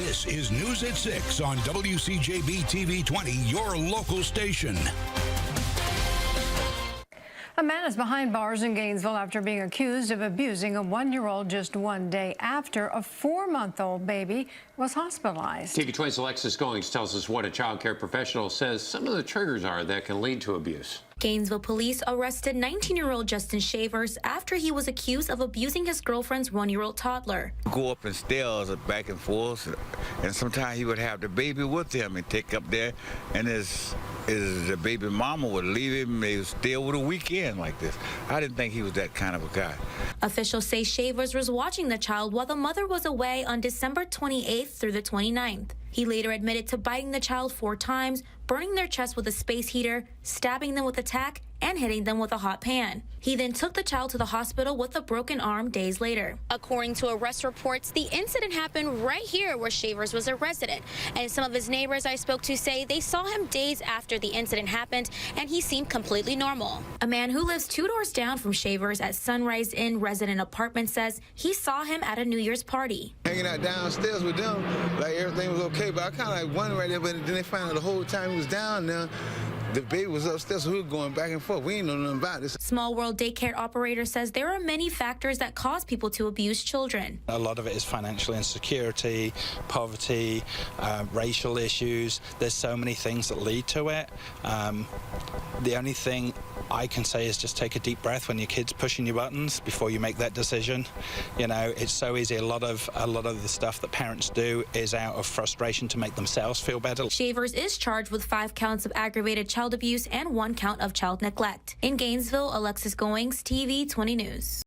This is News at 6 on WCJB TV 20, your local station. A man is behind bars in Gainesville after being accused of abusing a 1-year-old just one day after a 4-month-old baby was hospitalized. TV 20's Alexis Goings tells us what a child care professional says some of the triggers are that can lead to abuse. Gainesville police arrested 19-year-old Justin Shavers after he was accused of abusing his girlfriend's 1-year-old toddler. Go up in stairs back and forth, and sometimes he would have the baby with him and take up there, and his baby mama would leave him. They would stay over the weekend like this. I didn't think he was that kind of a guy. Officials say Shavers was watching the child while the mother was away on December 28th through the 29th. He later admitted to biting the child 4 times, burning their chest with a space heater, stabbing them with a tack, and hitting them with a hot pan. He then took the child to the hospital with a broken arm days later. According to arrest reports, the incident happened right here where Shavers was a resident. And some of his neighbors I spoke to say they saw him days after the incident happened, and he seemed completely normal. A man who lives 2 doors down from Shavers at Sunrise Inn resident apartment says he saw him at a New Year's party. Hanging out downstairs with them, like everything was okay, but I kind of like wondered right there, but then they found out the whole time he was down there, the baby was upstairs, so we were going back and forth. We ain't know nothing about this. Small World daycare operator says there are many factors that cause people to abuse children. A lot of it is financial insecurity, poverty, racial issues. There's so many things that lead to it. The only thing I can say is just take a deep breath when your kid's pushing your buttons before you make that decision. You know, it's so easy. A lot of the stuff that parents do is out of frustration to make themselves feel better. Shavers is charged with 5 counts of aggravated child abuse and 1 count of child neglect. In Gainesville, Alexis Goings, TV 20 News.